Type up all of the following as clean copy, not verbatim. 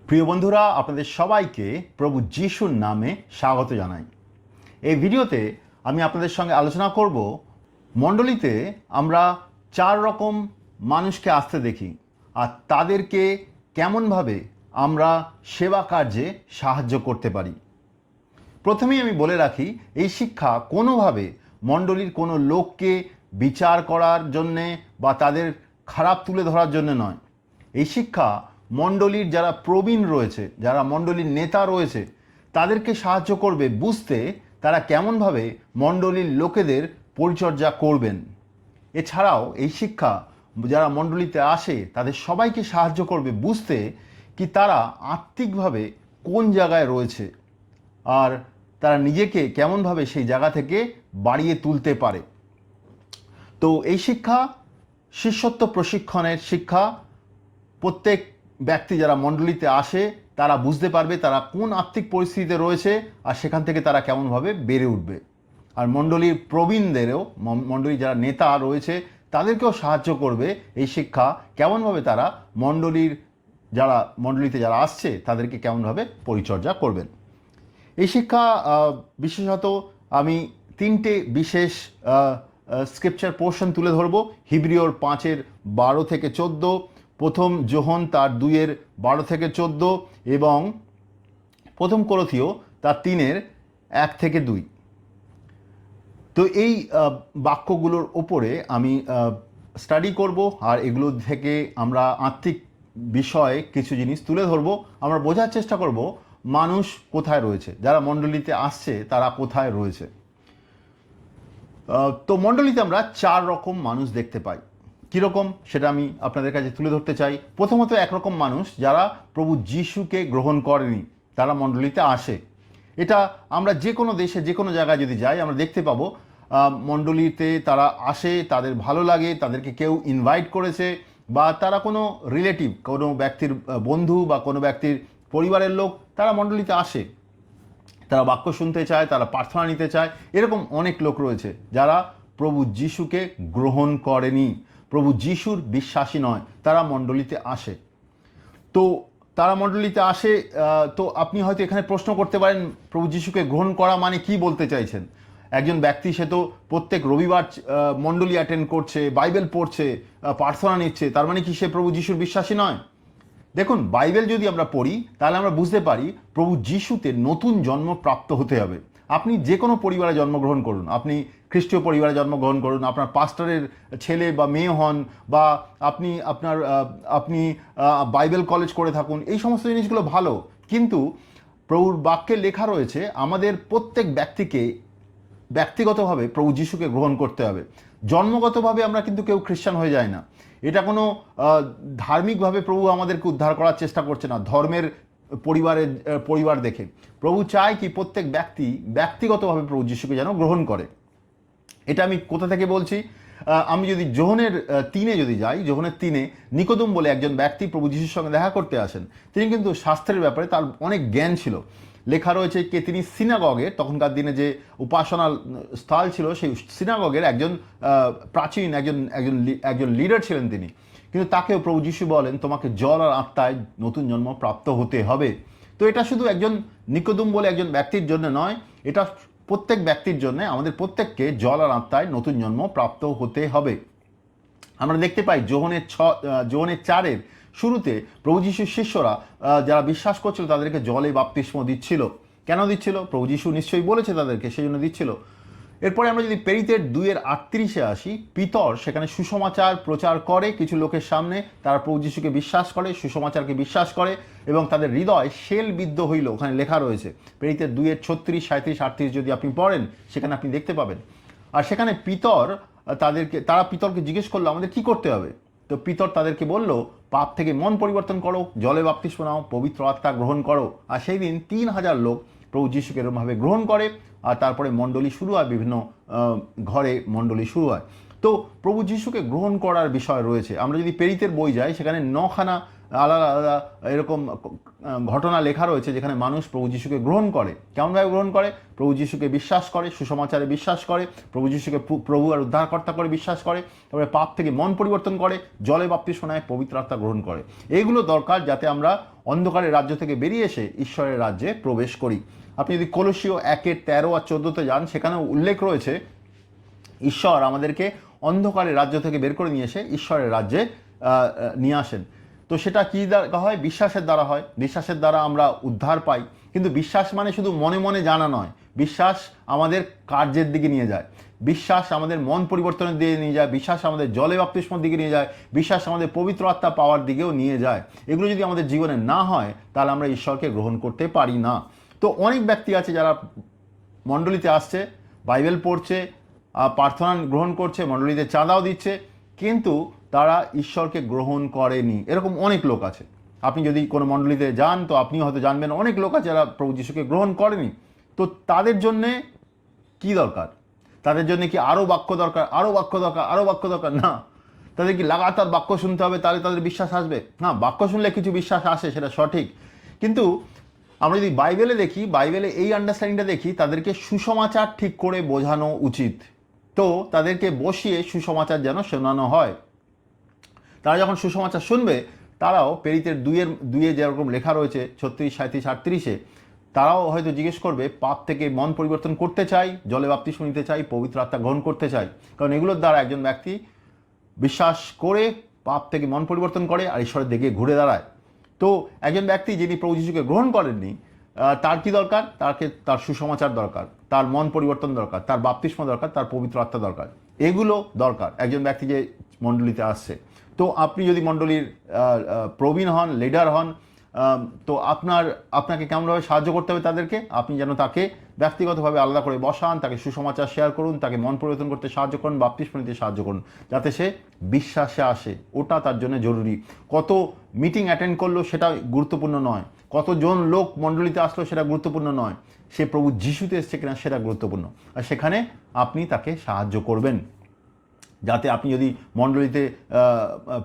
প্রিয় বন্ধুরা, আপনাদের সবাইকে প্রভু যিশুর নামে স্বাগত জানাই। এই ভিডিওতে আমি আপনাদের সঙ্গে আলোচনা করব মণ্ডলীতে আমরা 4 রকম মানুষকে আসতে দেখি আর তাদেরকে কেমনভাবে আমরা সেবা কার্যে সাহায্য করতে পারি। প্রথমেই আমি বলে রাখি, এই শিক্ষা কোনোভাবে মণ্ডলীর কোনো লোককে বিচার করার জন্যে বা তাদের খারাপ তুলে ধরার জন্য নয়। এই শিক্ষা মণ্ডলীর যারা প্রবীণ রয়েছে, যারা মণ্ডলীর নেতা রয়েছে, তাদেরকে সাহায্য করবে বুঝতে তারা কেমনভাবে মণ্ডলীর লোকেদের পরিচর্যা করবেন। এছাড়াও এই শিক্ষা যারা মণ্ডলীতে আসে তাদের সবাইকে সাহায্য করবে বুঝতে কি তারা আত্মিকভাবে কোন জায়গায় রয়েছে আর তারা নিজেকে কেমনভাবে সেই জায়গা থেকে বাড়িয়ে তুলতে পারে। তো এই শিক্ষা শিষ্যত্ব প্রশিক্ষণের শিক্ষা। প্রত্যেক ব্যক্তি যারা মণ্ডলীতে আসে তারা বুঝতে পারবে তারা কোন আর্থিক পরিস্থিতিতে রয়েছে আর সেখান থেকে তারা কেমনভাবে বেড়ে উঠবে। আর মণ্ডলীর প্রবীণদেরও, মণ্ডলীর যারা নেতা রয়েছে তাদেরকেও সাহায্য করবে এই শিক্ষা, কেমনভাবে তারা মণ্ডলীতে যারা আসছে তাদেরকে কেমনভাবে পরিচর্যা করবেন। এই শিক্ষা বিশেষত আমি 3টে বিশেষ স্ক্রিপচার পোর্শন তুলে ধরব। হিব্রিয়র 5:12 থেকে 14, প্রথম যোহন তার 2:12 থেকে 14 এবং প্রথম কোরিন্থীয় তার 3:1 থেকে 2। তো এই বাক্যগুলোর ওপরে আমি স্টাডি করব আর এগুলো থেকে আমরা আত্মিক বিষয়ে কিছু জিনিস তুলে ধরবো। আমরা বোঝার চেষ্টা করব মানুষ কোথায় রয়েছে, যারা মণ্ডলীতে আসছে তারা কোথায় রয়েছে। তো মণ্ডলীতে আমরা 4 রকম মানুষ দেখতে পাই। কীরকম সেটা আমি আপনাদের কাছে তুলে ধরতে চাই। প্রথমত একরকম মানুষ যারা প্রভু যিশুকে গ্রহণ করেনি, তারা মণ্ডলীতে আসে। এটা আমরা যে কোনো দেশে যে কোনো জায়গায় যদি যাই আমরা দেখতে পাবো মণ্ডলীতে তারা আসে, তাদের ভালো লাগে, তাদেরকে কেউ ইনভাইট করেছে বা তারা কোনো রিলেটিভ, কোনো ব্যক্তির বন্ধু বা কোনো ব্যক্তির পরিবারের লোক, তারা মণ্ডলীতে আসে। তারা বাক্য শুনতে চায়, তারা প্রার্থনা নিতে চায়। এরকম অনেক লোক রয়েছে যারা প্রভু যিশুকে গ্রহণ করেনি, প্রভু যিশুর বিশ্বাসী নয়, তারা মণ্ডলীতে আসে। তো তারা মণ্ডলীতে আসে। তো আপনি হয়তো এখানে প্রশ্ন করতে পারেন, প্রভু যিশুকে গ্রহণ করা মানে কি বলতে চাইছেন? একজন ব্যক্তি সে তো প্রত্যেক রবিবার মণ্ডলী অ্যাটেন্ড করছে, বাইবেল পড়ছে, প্রার্থনা নিচ্ছে, তার মানে কি সে প্রভু যিশুর বিশ্বাসী নয়? দেখুন, বাইবেল যদি আমরা পড়ি তাহলে আমরা বুঝতে পারি প্রভু যিশুতে নতুন জন্ম প্রাপ্ত হতে হবে। আপনি যে কোনো পরিবারে জন্মগ্রহণ করুন, আপনি খ্রিস্টীয় পরিবারে জন্মগ্রহণ করুন, আপনার পাস্টরের ছেলে বা মেয়ে হন, বা আপনি বাইবেল কলেজ করে থাকুন, এই সমস্ত জিনিসগুলো ভালো। কিন্তু প্রভুর বাক্যে লেখা রয়েছে আমাদের প্রত্যেক ব্যক্তিকে ব্যক্তিগতভাবে প্রভু যিশুকে গ্রহণ করতে হবে। জন্মগতভাবে আমরা কিন্তু কেউ খ্রিস্টান হয়ে যায় না। এটা কোনো ধার্মিকভাবে প্রভু আমাদেরকে উদ্ধার করার চেষ্টা করছে না, ধর্মের পরিবার দেখে। প্রভু চায় কি প্রত্যেক ব্যক্তি ব্যক্তিগতভাবে প্রভু যিশুকে যেন গ্রহণ করে। এটা আমি কোথা থেকে বলছি? আমি যদি যোহনের 3-এ যদি যাই, যোহনের 3-এ নিকোদম বলে একজন ব্যক্তি প্রভু যিশুর সঙ্গে দেখা করতে আসেন। তিনি কিন্তু শাস্ত্রের ব্যাপারে তার অনেক জ্ঞান ছিল। লেখা রয়েছে যে তিনি সিনাগগের, তখনকার দিনে যে উপাসনার স্থল ছিল সেই সিনাগগের একজন প্রাচীন একজন লিডার ছিলেন তিনি। কিন্তু তাকেও প্রভু যিশু বলেন তোমাকে জল আর আত্মায় নতুন জন্ম প্রাপ্ত হতে হবে। তো এটা শুধু একজন নিকোদম বলে একজন ব্যক্তির জন্য নয়, এটা প্রত্যেক ব্যক্তির জন্য, আমাদের প্রত্যেককে জল আর আত্মায় নতুন জন্ম প্রাপ্ত হতে হবে। আমরা দেখতে পাই যোহনের 4-এর শুরুতে প্রভু যিশুর শিষ্যরা যারা বিশ্বাস করছিল তাদেরকে জলে বাপ্তিস্ম দিচ্ছিল। কেন দিচ্ছিল? প্রভু যিশু নিশ্চয়ই বলেছে তাদেরকে, সেই জন্য দিচ্ছিল। এরপরে আমরা যদি প্রেরিতের 2:38-এ আসি, পিতর সেখানে সুসমাচার প্রচার করে কিছু লোকের সামনে। তারা প্রভু যিশুকে বিশ্বাস করে, সুসমাচারকে বিশ্বাস করে এবং তাদের হৃদয় শেল বিদ্ধ হইল, ওখানে লেখা রয়েছে। প্রেরিতের 2:36, 37, 38 যদি আপনি পড়েন সেখানে আপনি দেখতে পাবেন। আর সেখানে তারা পিতরকে জিজ্ঞেস করলো আমাদের কি করতে হবে। তো পিতর তাদেরকে বলল পাপ থেকে মন পরিবর্তন করো, জলে বাপ্তিস্ম নাও, পবিত্র আত্মা গ্রহণ করো। আর সেই দিন 3,000 লোক প্রভু যিশুকে এরকমভাবে গ্রহণ করে। আর তারপরে মণ্ডলী শুরু হয়, বিভিন্ন ঘরে মণ্ডলী শুরু হয়। তো প্রভু যিশুকে গ্রহণ করার বিষয় রয়েছে। আমরা যদি প্রেরিতের বই যাই সেখানে 9খানা আলাদা আলাদা এরকম ঘটনা লেখা রয়েছে যেখানে মানুষ প্রভু যিশুকে গ্রহণ করে। কেমনভাবে গ্রহণ করে? প্রভু যিশুকে বিশ্বাস করে, সুসমাচারে বিশ্বাস করে, প্রভু যিশুকে প্রভু আর উদ্ধারকর্তা করে বিশ্বাস করে, তারপরে পাপ থেকে মন পরিবর্তন করে, জলে বাপ্তিস্ম নেয়, পবিত্র আত্মা গ্রহণ করে। এইগুলো দরকার যাতে আমরা অন্ধকারের রাজ্য থেকে বেরিয়ে এসে ঈশ্বরের রাজ্যে প্রবেশ করি। আপনি যদি কলসীয় 1:13 আর 14 যান, সেখানেও উল্লেখ রয়েছে ঈশ্বর আমাদেরকে অন্ধকারের রাজ্য থেকে বের করে নিয়ে এসে ঈশ্বরের রাজ্যে নিয়ে আসেন। তো সেটা কী দ্বারা হয়? বিশ্বাসের দ্বারা হয়। বিশ্বাসের দ্বারা আমরা উদ্ধার পাই। কিন্তু বিশ্বাস মানে শুধু মনে মনে জানা নয়, বিশ্বাস আমাদের কার্যের দিকে নিয়ে যায়, বিশ্বাস আমাদের মন পরিবর্তনের দিকে নিয়ে যায়, বিশ্বাস আমাদের জলে বাপ্তিস্মর দিকে নিয়ে যায়, বিশ্বাস আমাদের পবিত্র আত্মা পাওয়ার দিকেও নিয়ে যায়। এগুলো যদি আমাদের জীবনে না হয় তাহলে আমরা ঈশ্বরকে গ্রহণ করতে পারি না। তো অনেক ব্যক্তি আছে যারা মণ্ডলীতে আসছে, বাইবেল পড়ছে, প্রার্থনা গ্রহণ করছে, মণ্ডলীতে চাঁদাও দিচ্ছে, কিন্তু তারা ঈশ্বরকে গ্রহণ করেনি। এরকম অনেক লোক আছে। আপনি যদি কোনো মণ্ডলীতে যান তো আপনিও হয়তো জানবেন অনেক লোক আছে যারা প্রভু যিশুকে গ্রহণ করেনি। তো তাদের জন্যে কি দরকার? তাদের জন্য কি আরও বাক্য দরকার, আরও বাক্য দরকার, আরও বাক্য দরকার? না। তাদের কি লাগাতার বাক্য শুনতে হবে তাহলে তাদের বিশ্বাস আসবে? না, বাক্য শুনলে কিছু বিশ্বাস আসে, সেটা সঠিক। কিন্তু আমরা যদি বাইবেলে দেখি, বাইবেলে এই আন্ডারস্ট্যান্ডিংটা দেখি, তাদেরকে সুসমাচার ঠিক করে বোঝানো উচিত। তো তাদেরকে বসিয়ে সুসমাচার যেন শোনানো হয়। তারা যখন সুসমাচার শুনবে, তারাও প্রেরিতের 2-এ যেরকম লেখা রয়েছে 36, 37, 38, তারাও হয়তো জিজ্ঞেস করবে, পাপ থেকে মন পরিবর্তন করতে চাই, জলে বাপ্তিস্ম নিতে চাই, পবিত্র আত্মা গ্রহণ করতে চাই। কারণ এগুলোর দ্বারা একজন ব্যক্তি বিশ্বাস করে পাপ থেকে মন পরিবর্তন করে আর ঈশ্বরের দিকে ঘুরে দাঁড়ায়। তো একজন ব্যক্তি যিনি প্রভু যিশুকে গ্রহণ করেননি, তার কি দরকার? তার সুসমাচার দরকার, তার মন পরিবর্তন দরকার, তার বাপ্তিস্ম দরকার, তার পবিত্র আত্মা দরকার। এগুলো দরকার একজন ব্যক্তি যে মণ্ডলীতে আসছে। তো আপনি যদি মণ্ডলীর প্রবীণ হন, লিডার হন, তো আপনাকে কেমনভাবে সাহায্য করতে হবে তাদেরকে? আপনি যেন তাকে ব্যক্তিগতভাবে আলাদা করে বসান, তাকে সুসমাচার শেয়ার করুন, তাকে মন পরিবর্তন করতে সাহায্য করুন, বাপ্তিস্ম নিতে সাহায্য করুন, যাতে সে বিশ্বাসে আসে। ওটা তার জন্য জরুরি। কত মিটিং অ্যাটেন্ড করলো সেটা গুরুত্বপূর্ণ নয়, কতজন লোক মণ্ডলীতে আসলো সেটা গুরুত্বপূর্ণ নয়, সে প্রভু যিশুতে এসছে কিনা সেটা গুরুত্বপূর্ণ। আর সেখানে আপনি তাকে সাহায্য করবেন, যাতে আপনি যদি মণ্ডলীতে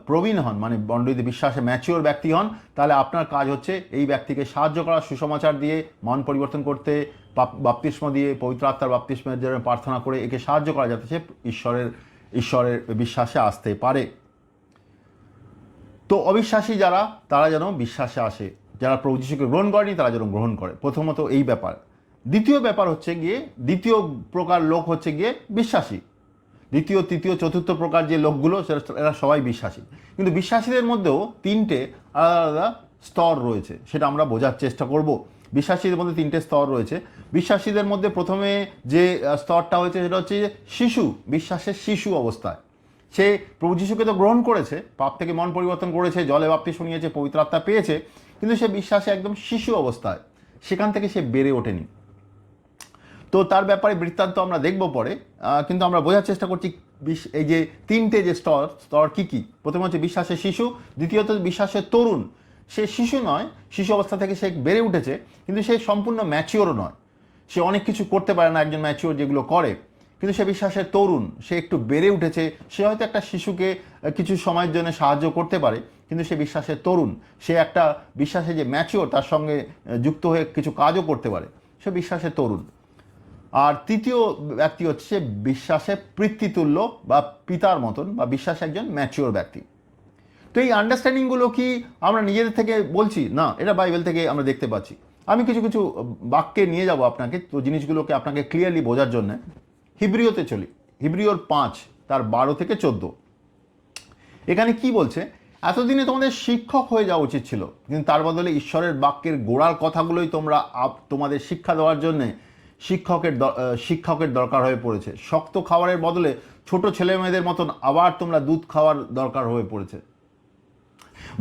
প্রবীণ হন, মানে মণ্ডলীতে বিশ্বাসে ম্যাচিওর ব্যক্তি হন, তাহলে আপনার কাজ হচ্ছে এই ব্যক্তিকে সাহায্য করা, সুসমাচার দিয়ে, মন পরিবর্তন করতে, বাপ্তিস্ম দিয়ে, পবিত্র আত্মার বাপ্তিস্মের জন্য প্রার্থনা করে একে সাহায্য করা, যাতে সে ঈশ্বরের বিশ্বাসে আসতে পারে। তো অবিশ্বাসী যারা, তারা যেন বিশ্বাসে আসে, যারা প্রভু যিশুকে গ্রহণ করেনি তারা যেন গ্রহণ করে। প্রথমত এই ব্যাপার। দ্বিতীয় ব্যাপার হচ্ছে গিয়ে, দ্বিতীয় প্রকার লোক হচ্ছে গিয়ে বিশ্বাসী। দ্বিতীয়, তৃতীয়, চতুর্থ প্রকার যে লোকগুলো, এরা সবাই বিশ্বাসী। কিন্তু বিশ্বাসীদের মধ্যেও 3টে আলাদা আলাদা স্তর রয়েছে, সেটা আমরা বোঝার চেষ্টা করব। বিশ্বাসীদের মধ্যে 3টে স্তর রয়েছে। বিশ্বাসীদের মধ্যে প্রথমে যে স্তরটা হয়েছে সেটা হচ্ছে শিশু, বিশ্বাসের শিশু অবস্থায়। সে প্রভু যিশুকে তো গ্রহণ করেছে, পাপ থেকে মন পরিবর্তন করেছে, জলে বাপ্তিস্ম নিয়েছে, পবিত্র আত্মা পেয়েছে, কিন্তু সে বিশ্বাসে একদম শিশু অবস্থায়, সেখান থেকে সে বেড়ে ওঠেনি। তো তার ব্যাপারে বৃত্তান্ত আমরা দেখব পরে, কিন্তু আমরা বোঝার চেষ্টা করছি এই যে 3টে যে স্তর কী কী। প্রথম হচ্ছে বিশ্বাসের শিশু, দ্বিতীয়ত বিশ্বাসের তরুণ। সে শিশু নয়, শিশু অবস্থা থেকে সে বেড়ে উঠেছে, কিন্তু সে সম্পূর্ণ ম্যাচিওরও নয়, সে অনেক কিছু করতে পারে না একজন ম্যাচিওর যেগুলো করে, কিন্তু সে বিশ্বাসের তরুণ, সে একটু বেড়ে উঠেছে। সে হয়তো একটা শিশুকে কিছু সময়ের জন্য সাহায্য করতে পারে, কিন্তু সে বিশ্বাসের তরুণ, সে একটা বিশ্বাসে যে ম্যাচিওর, তার সঙ্গে যুক্ত হয়ে কিছু কাজও করতে পারে, সে বিশ্বাসের তরুণ। আর তৃতীয় ব্যক্তি হচ্ছে বিশ্বাসে পিতৃতুল্য বা পিতার মতন, বা বিশ্বাসে একজন ম্যাচিওর ব্যক্তি। তো এই আন্ডারস্ট্যান্ডিংগুলো কি আমরা নিজেদের থেকে বলছি? না, এটা বাইবেল থেকে আমরা দেখতে পাচ্ছি। আমি কিছু কিছু বাক্যে নিয়ে যাব আপনাকে, তো জিনিসগুলোকে আপনাকে ক্লিয়ারলি বোঝার জন্য। হিব্রিওতে চলি, হিব্রিওর 5 তার 12 থেকে 14। এখানে কি বলছে? এতদিনে তোমাদের শিক্ষক হয়ে যাওয়া উচিত ছিল, কিন্তু তার বদলে ঈশ্বরের বাক্যের গোড়ার কথাগুলোই তোমাদের শিক্ষা দেওয়ার জন্যে শিক্ষকের দরকার হয়ে পড়েছে। শক্ত খাবারের বদলে ছোট ছেলে মেয়েদের মতন আবার তোমরা দুধ খাওয়ার দরকার হয়ে পড়েছে।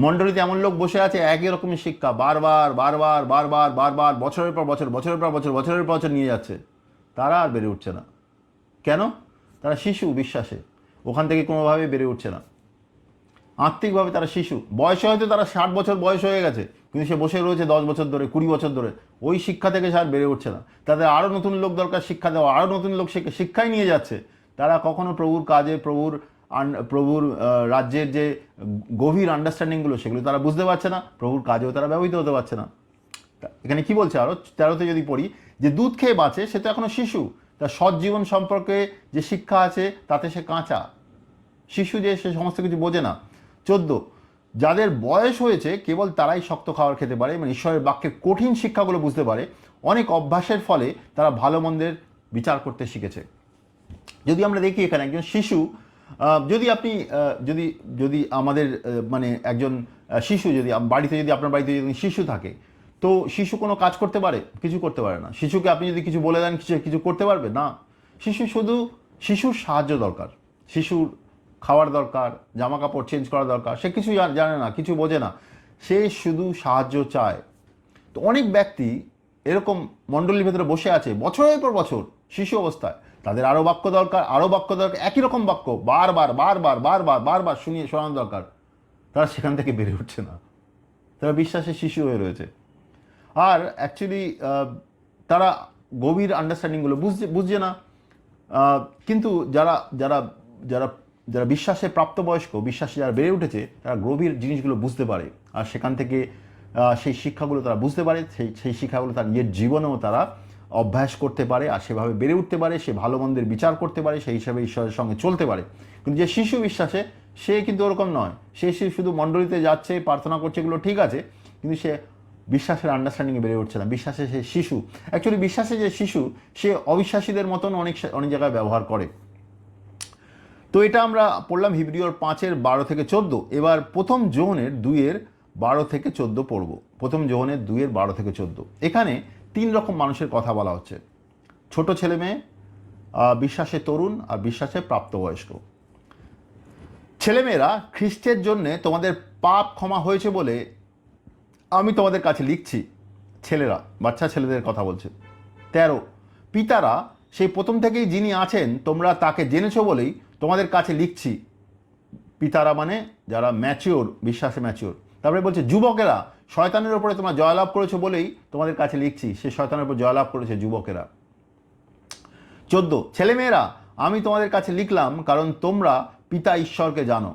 মণ্ডলীতে এমন লোক বসে আছে, একই রকমের শিক্ষা বারবার বারবার বারবার বারবার, বছরের পর বছর, বছরের পর বছর, বছরের পর বছর নিয়ে যাচ্ছে, তারা আর বেড়ে উঠছে না। কেন? তারা শিশু বিশ্বাসে, ওখান থেকে কোনোভাবেই বেড়ে উঠছে না। আত্মিকভাবে তারা শিশু। বয়সে হয়তো তারা 60 বছর বয়স হয়ে গেছে, কিন্তু সে বসে রয়েছে 10 বছর ধরে, 20 বছর ধরে, ওই শিক্ষা থেকে সে আর বেড়ে উঠছে না। তাদের আরও নতুন লোক দরকার শিক্ষা দেওয়া, আরও নতুন লোক শিক্ষায় নিয়ে যাচ্ছে। তারা কখনো প্রভুর কাজে, প্রভুর প্রভুর রাজ্যের যে গভীর আন্ডারস্ট্যান্ডিংগুলো সেগুলো তারা বুঝতে পারছে না, প্রভুর কাজেও তারা ব্যবহৃত হতে পারছে না। এখানে কি বলছে আরও 13তে যদি পড়ি, যে দুধ খেয়ে বাঁচে সে তো এখনও শিশু, তার সৎ জীবন সম্পর্কে যে শিক্ষা আছে তাতে সে কাঁচা শিশু, যে সে সমস্ত কিছু বোঝে না। 14, যাদের বয়স হয়েছে কেবল তারাই শক্ত খাবার খেতে পারে, মানে ঈশ্বরের বাক্যের কঠিন শিক্ষাগুলো বুঝতে পারে। অনেক অভ্যাসের ফলে তারা ভালো মন্দের বিচার করতে শিখেছে। যদি আমরা দেখি এখানে একজন শিশু, যদি আপনি যদি যদি আমাদের মানে একজন শিশু যদি বাড়িতে, যদি আপনার বাড়িতে যদি শিশু থাকে, তো শিশু কোনো কাজ করতে পারে? কিছু করতে পারে না। শিশুকে আপনি যদি কিছু বলে দেন, কিছু করতে পারবে না। শিশুর সাহায্য দরকার, শিশুর খাওয়ার দরকার, জামা কাপড় চেঞ্জ করা দরকার, সে কিছু জানে না, কিছু বোঝে না, সে শুধু সাহায্য চায়। তো অনেক ব্যক্তি এরকম মণ্ডলীর ভেতরে বসে আছে বছরের পর বছর শিশু অবস্থায়, তাদের আরও বাক্য দরকার, আরও বাক্য দরকার, একই রকম বাক্য বারবার বারবার বারবার বারবার শোনানো দরকার। তারা সেখান থেকে বেড়ে উঠছে না, তারা বিশ্বাসের শিশু হয়ে রয়েছে। আর অ্যাকচুয়ালি তারা গভীর আন্ডারস্ট্যান্ডিংগুলো বুঝছে না। কিন্তু যারা যারা যারা যারা বিশ্বাসে প্রাপ্তবয়স্ক, বিশ্বাসে যারা বেড়ে উঠেছে, তারা গভীর জিনিসগুলো বুঝতে পারে, আর সেখান থেকে সেই শিক্ষাগুলো তারা বুঝতে পারে, সেই শিক্ষাগুলো তার নিজের জীবনেও তারা অভ্যাস করতে পারে, আর সেভাবে বেড়ে উঠতে পারে, সে ভালো মন্দের বিচার করতে পারে, সেই হিসাবে ঈশ্বরের সঙ্গে চলতে পারে। কিন্তু যে শিশু বিশ্বাসে, সে কিন্তু ওরকম নয়। সে শুধু মণ্ডলীতে যাচ্ছে, প্রার্থনা করছে, এগুলো ঠিক আছে, কিন্তু সে বিশ্বাসের আন্ডারস্ট্যান্ডিংয়ে বেড়ে উঠছে না। বিশ্বাসে সে শিশু। অ্যাকচুয়ালি বিশ্বাসে যে শিশু, সে অবিশ্বাসীদের মতন অনেক জায়গায় ব্যবহার করে। তো এটা আমরা পড়লাম হিব্রিয়র 5:12 থেকে 14। এবার প্রথম যোহনের 2:12 থেকে 14 পড়ব। প্রথম যোহনের 2:12 থেকে 14। এখানে 3 রকম মানুষের কথা বলা হচ্ছে: ছোট ছেলে মেয়ে, বিশ্বাসে তরুণ, আর বিশ্বাসে প্রাপ্তবয়স্ক। ছেলেমেয়েরা, খ্রিস্টের জন্যে তোমাদের পাপ ক্ষমা হয়েছে বলে আমি তোমাদের কাছে লিখছি। ছেলেরা, বাচ্চা ছেলেদের কথা বলছে। 13, পিতারা, সেই প্রথম থেকেই যিনি আছেন তোমরা তাকে জেনেছো বলেই তোমাদের কাছে লিখছি। পিতারা মানে যারা ম্যাচিওর, বিশ্বাসে ম্যাচিওর। তারপরে বলছে যুবকেরা, শয়তানের উপরে তোমরা জয়লাভ করেছো বলেই তোমাদের কাছে লিখছি। সে শয়তানের উপর জয়লাভ করেছে যুবকেরা। 14, ছেলেমেয়েরা, আমি তোমাদের কাছে লিখলাম কারণ তোমরা পিতা ঈশ্বরকে জানো।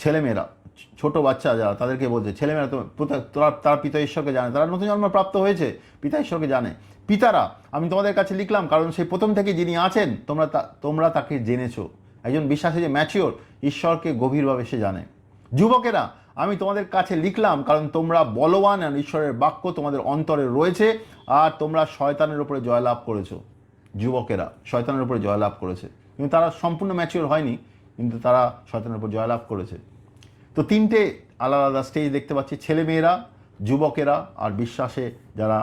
ছেলেমেয়েরা, ছোট বাচ্চা যারা, তাদেরকে বলছে ছেলেমেয়েরা, তারা পিতা ঈশ্বরকে জানে, তারা নতুন জন্ম প্রাপ্ত হয়েছে, পিতা ঈশ্বরকে জানে। পিতারা, আমি তোমাদের কাছে লিখলাম কারণ সেই প্রথম থেকে যিনি আছেন তোমরা তাকে জেনেছো। একজন বিশ্বাসী যে ম্যাচিওর, ঈশ্বরকে গভীরভাবে সে জানে। যুবকেরা, আমি তোমাদের কাছে লিখলাম কারণ তোমরা বলবান, আর ঈশ্বরের বাক্য তোমাদের অন্তরে রয়েছে, আর তোমরা শয়তানের উপরে জয়লাভ করেছো। যুবকেরা শয়তানের উপরে জয়লাভ করেছে, কিন্তু তারা সম্পূর্ণ ম্যাচিওর হয়নি, কিন্তু তারা শয়তানের উপর জয়লাভ করেছে। তো 3টে আলাদা আলাদা স্টেজ দেখতে পাচ্ছি: ছেলেমেয়েরা, যুবকেরা, আর বিশ্বাসে যারা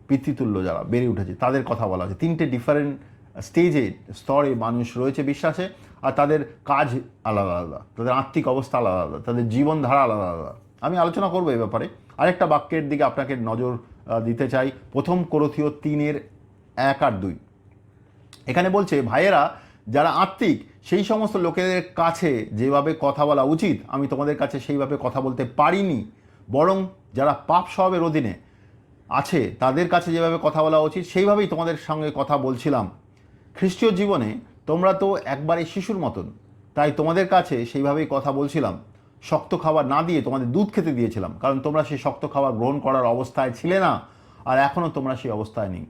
পিতৃতুল্য যারা বেড়ে উঠেছে, তাদের কথা বলা হচ্ছে। 3টে ডিফারেন্ট স্টেজে, স্তরে মানুষ রয়েছে বিশ্বাসে, আর তাদের কাজ আলাদা আলাদা, তাদের আত্মিক অবস্থা আলাদা আলাদা, তাদের জীবনধারা আলাদা আলাদা। আমি আলোচনা করবো এই ব্যাপারে। আরেকটা বাক্যের দিকে আপনাকে নজর দিতে চাই, 1 কোরিন্থীয় 3:1 আর 2। এখানে বলছে, ভাইয়েরা যারা আত্মিক, সেই সমস্ত লোকেদের কাছে যেভাবে কথা বলা উচিত আমি তোমাদের কাছে সেইভাবে কথা বলতে পারিনি, বরং যারা পাপ স্বভাবের অধীনে আছে তাদের কাছে যেভাবে কথা বলা উচিত সেইভাবেই তোমাদের সঙ্গে কথা বলছিলাম। খ্রিস্টীয় জীবনে তোমরা তো একবারে শিশুর মতন, তাই তোমাদের কাছে সেইভাবেই কথা বলছিলাম। শক্ত খাবার না দিয়ে তোমাদের দুধ খেতে দিয়েছিলাম, কারণ তোমরা সেই শক্ত খাবার গ্রহণ করার অবস্থায় ছিলে না, আর এখনও তোমরা সেই অবস্থায় নেই।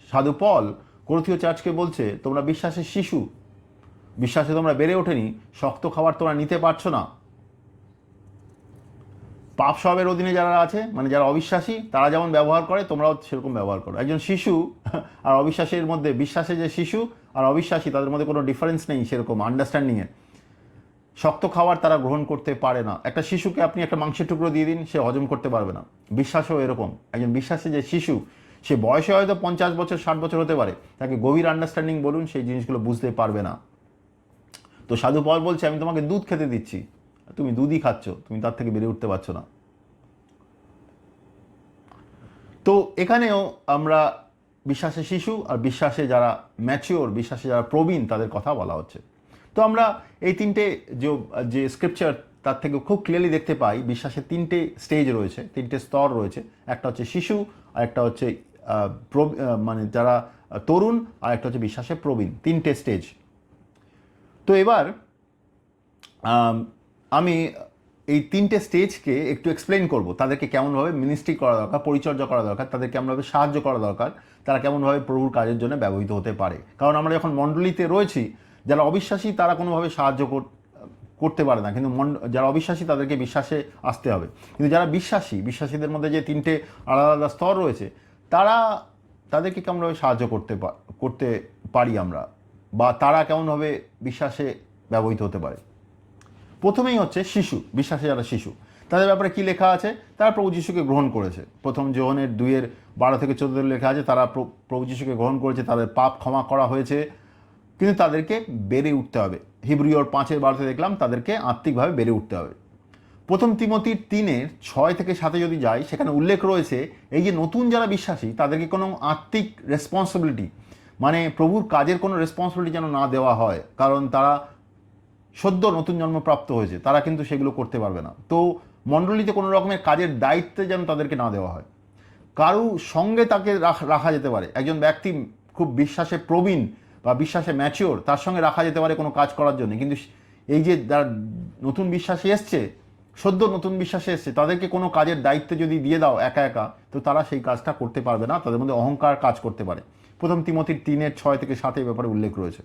সাধু পল কোরিন্থীয় চার্চকে বলছে, তোমরা বিশ্বাসের শিশু, বিশ্বাসে তোমরা বেড়ে ওঠেনি, শক্ত খাবার তোমরা নিতে পারছো না। পাপ স্বভাবের অধীনে যারা আছে, মানে যারা অবিশ্বাসী, তারা যেমন ব্যবহার করে তোমরাও সেরকম ব্যবহার করো। একজন শিশু আর অবিশ্বাসের মধ্যে, বিশ্বাসে যে শিশু আর অবিশ্বাসী, তাদের মধ্যে কোনো ডিফারেন্স নেই সেরকম আন্ডারস্ট্যান্ডিংয়ে। শক্ত খাবার তারা গ্রহণ করতে পারে না। একটা শিশুকে আপনি একটা মাংসের টুকরো দিয়ে দিন, সে হজম করতে পারবে না। বিশ্বাসও এরকম, একজন বিশ্বাসী যে শিশু, সে বয়সে হয়তো 50 বছর 60 বছর হতে পারে, তাকে গভীর আন্ডারস্ট্যান্ডিং বলুন, সেই জিনিসগুলো বুঝতে পারবে না। তো সাধু পল বলছে, আমি তোমাকে দুধ খেতে দিচ্ছি, তুমি দুধই খাচ্ছ, তুমি তার থেকে বেড়ে উঠতে পারছো না। তো এখানেও আমরা বিশ্বাসে শিশু আর বিশ্বাসে যারা ম্যাচিওর, বিশ্বাসে যারা প্রবীণ, তাদের কথা বলা হচ্ছে। তো আমরা এই 3টে যে স্ক্রিপচার, তার থেকে খুব ক্লিয়ারলি দেখতে পাই বিশ্বাসে 3টে স্টেজ রয়েছে, 3টে স্তর রয়েছে। একটা হচ্ছে শিশু, আর একটা হচ্ছে মানে যারা তরুণ, আর একটা হচ্ছে বিশ্বাসে প্রবীণ। 3টে স্টেজ। তো এবার আমি এই তিনটে স্টেজকে একটু এক্সপ্লেন করব, তাদেরকে কেমনভাবে মিনিস্ট্রি করা দরকার, পরিচর্যা করা দরকার, তাদের কেমনভাবে সাহায্য করা দরকার, তারা কেমনভাবে প্রভুর কাজের জন্য ব্যবহৃত হতে পারে। কারণ আমরা যখন মণ্ডলীতে রয়েছি, যারা অবিশ্বাসী তারা কোনোভাবে সাহায্য করতে পারে না, কিন্তু যারা অবিশ্বাসী তাদেরকে বিশ্বাসে আসতে হবে। কিন্তু যারা বিশ্বাসীদের মধ্যে যে তিনটে আলাদা আলাদা স্তর রয়েছে, তাদেরকে কেমনভাবে সাহায্য করতে পারি আমরা, বা তারা কেমনভাবে বিশ্বাসে ব্যবহৃত হতে পারে। প্রথমেই হচ্ছে শিশু, বিশ্বাসে যারা শিশু, তাদের ব্যাপারে কি লেখা আছে? তারা প্রভু যিশুকে গ্রহণ করেছে। প্রথম যোহনের 2:12-14 লেখা আছে তারা প্রভু যিশুকে গ্রহণ করেছে, তাদের পাপ ক্ষমা করা হয়েছে, কিন্তু তাদেরকে বেড়ে উঠতে হবে। হিব্রিয়র 5:12 দেখলাম তাদেরকে আত্মিকভাবে বেড়ে উঠতে হবে। প্রথম তিমোথীর 3:6-7 যদি যাই, সেখানে উল্লেখ রয়েছে এই যে নতুন যারা বিশ্বাসী তাদেরকে কোনো আত্মিক রেসপন্সিবিলিটি, মানে প্রভুর কাজের কোনো রেসপন্সিবিলিটি যেন না দেওয়া হয়, কারণ তারা সদ্য নতুন জন্মপ্রাপ্ত হয়েছে, তারা কিন্তু সেগুলো করতে পারবে না। তো মণ্ডলীতে কোনো রকমের কাজের দায়িত্বে যেন তাদেরকে না দেওয়া হয়। কারু সঙ্গে তাকে রাখা যেতে পারে, একজন ব্যক্তি খুব বিশ্বাসে প্রবীণ বা বিশ্বাসে ম্যাচিওর, তার সঙ্গে রাখা যেতে পারে কোনো কাজ করার জন্য, কিন্তু এই যে যারা নতুন বিশ্বাসে এসছে, সদ্য নতুন বিশ্বাসে এসছে, তাদেরকে কোনো কাজের দায়িত্ব যদি দিয়ে দাও একা একা, তো তারা সেই কাজটা করতে পারবে না, তাদের মধ্যে অহংকার কাজ করতে পারে। প্রথম তিমোথীর 3:6-7 ব্যাপারে উল্লেখ রয়েছে।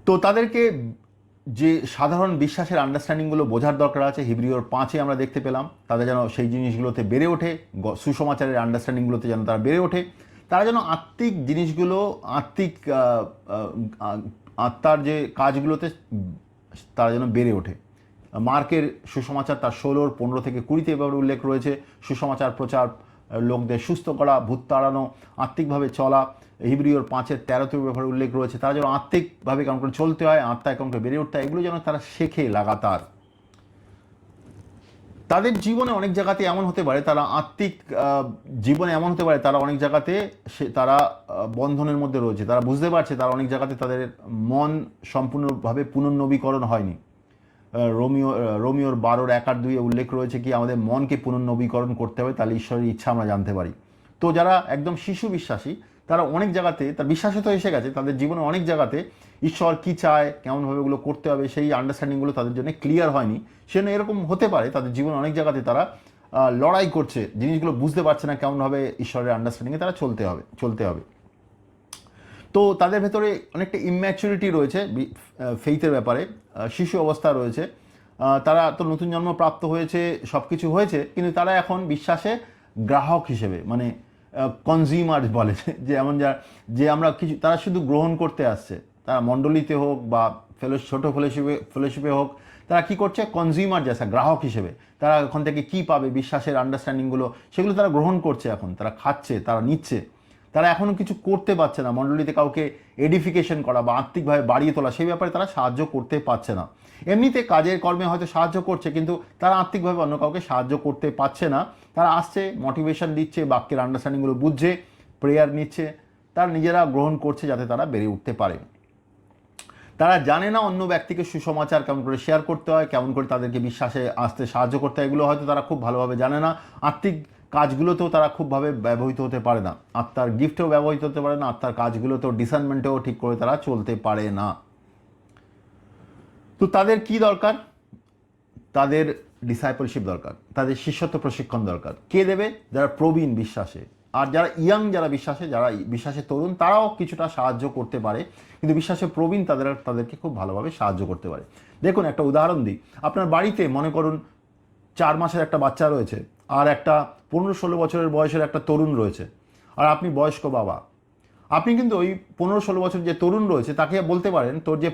তো তাদেরকে যে সাধারণ বিশ্বাসের আন্ডারস্ট্যান্ডিংগুলো বোঝার দরকার আছে, হিব্রিয়র 5 আমরা দেখতে পেলাম, তাদের যেন সেই জিনিসগুলোতে বেড়ে ওঠে, সুসমাচারের আন্ডারস্ট্যান্ডিংগুলোতে যেন তারা বেড়ে ওঠে, তারা যেন আত্মিক জিনিসগুলো, আত্মার যে কাজগুলোতে তারা যেন বেড়ে ওঠে। মার্কের সুসমাচার তার 16:15-20 এভাবে উল্লেখ রয়েছে, সুসমাচার প্রচার, লোকদের সুস্থ করা, ভূত তাড়ানো, আত্মিকভাবে চলা। হিব্রিয়র 5:13 ব্যাপারে উল্লেখ রয়েছে তারা যেন আত্মিকভাবে কেমন করে চলতে হয়, আত্মায় কেমন করে বেড়ে উঠতে হয়, এগুলো যেন তারা শেখে লাগাতার। তাদের জীবনে অনেক জায়গাতে এমন হতে পারে, তারা আত্মিক জীবনে এমন হতে পারে তারা অনেক জায়গাতে তারা বন্ধনের মধ্যে রয়েছে, তারা বুঝতে পারছে তারা অনেক জায়গাতে তাদের মন সম্পূর্ণভাবে পুনর্নবীকরণ হয়নি। রোমিওর 12:1-2 উল্লেখ রয়েছে কি আমাদের মনকে পুনর্নবীকরণ করতে হবে, তাহলে ঈশ্বরের ইচ্ছা আমরা জানতে পারি। তো যারা একদম শিশু বিশ্বাসী, তারা অনেক জায়গাতে, তার বিশ্বাসে তো এসে গেছে, তাদের জীবনে অনেক জায়গাতে ঈশ্বর কী চায়, কেমনভাবে এগুলো করতে হবে, সেই আন্ডারস্ট্যান্ডিংগুলো তাদের জন্য ক্লিয়ার হয়নি। সেজন্য এরকম হতে পারে তাদের জীবনে অনেক জায়গাতে তারা লড়াই করছে, জিনিসগুলো বুঝতে পারছে না কেমনভাবে ঈশ্বরের আন্ডারস্ট্যান্ডিংয়ে তারা চলতে হবে। তো তাদের ভেতরে অনেকটা ইম্যাচুরিটি রয়েছে ফেইথের ব্যাপারে, শিশু অবস্থা রয়েছে। তারা তো নতুন জন্ম প্রাপ্ত হয়েছে, সব কিছু হয়েছে, কিন্তু তারা এখন বিশ্বাসে গ্রাহক হিসেবে, মানে কনজিউমার বলে, যে এমন যে আমরা কিছু, তারা শুধু গ্রহণ করতে আসছে, তারা মণ্ডলীতে হোক বা ছোট ফেলোশিপে হোক, তারা কি করছে, কনজিউমার যেসা, গ্রাহক হিসেবে তারা ওখান থেকে কি পাবে, বিশ্বাসের আন্ডারস্ট্যান্ডিংগুলো, সেগুলো তারা গ্রহণ করছে, এখন তারা খাচ্ছে, তারা নিচ্ছে। তারা এখনও কিছু করতে পারছে না, মণ্ডলীতে কাউকে এডিফিকেশন করা বা আত্মিকভাবে বাড়িয়ে তোলা, সেই ব্যাপারে তারা সাহায্য করতে পারছে না। এমনিতে কাজের কর্মে হয়তো সাহায্য করছে, কিন্তু তারা আত্মিকভাবে অন্য কাউকে সাহায্য করতে পারছে না। তারা আসছে, মোটিভেশন দিচ্ছে, বাক্যের আন্ডারস্ট্যান্ডিংগুলো বুঝছে, প্রেয়ার নিচ্ছে, তারা নিজেরা গ্রহণ করছে যাতে তারা বেড়ে উঠতে পারে। তারা জানে না অন্য ব্যক্তিকে সুসমাচার কেমন করে শেয়ার করতে হয়, কেমন করে তাদেরকে বিশ্বাসে আসতে সাহায্য করতে হয়, এগুলো হয়তো তারা খুব ভালোভাবে জানে না। আত্মিক কাজগুলোতেও তারা খুবভাবে ব্যবহৃত হতে পারে না, আত্মার গিফটেও ব্যবহৃত হতে পারে না, আত্মার কাজগুলোতেও ডিসার্নমেন্টেও ঠিক করে তারা চলতে পারে না। তো তাদের কি দরকার? তাদের ডিসাইপলশিপ দরকার, তাদের শিষ্যত্ব প্রশিক্ষণ দরকার। কে দেবে? যারা প্রবীণ বিশ্বাসে। আর যারা ইয়াং, যারা বিশ্বাসে তরুণ, তারাও কিছুটা সাহায্য করতে পারে, কিন্তু বিশ্বাসে প্রবীণ তাদেরকে খুব ভালোভাবে সাহায্য করতে পারে। দেখুন, একটা উদাহরণ দিই। আপনার বাড়িতে মনে করুন 4 মাসের একটা বাচ্চা রয়েছে, আর একটা 15-16 বছরের বয়সের একটা তরুণ রয়েছে, আর আপনি বয়স্ক বাবা। আপনি কিন্তু ওই 15-16 বছর যে তরুণ রয়েছে তাকে বলতে পারেন, তোর যে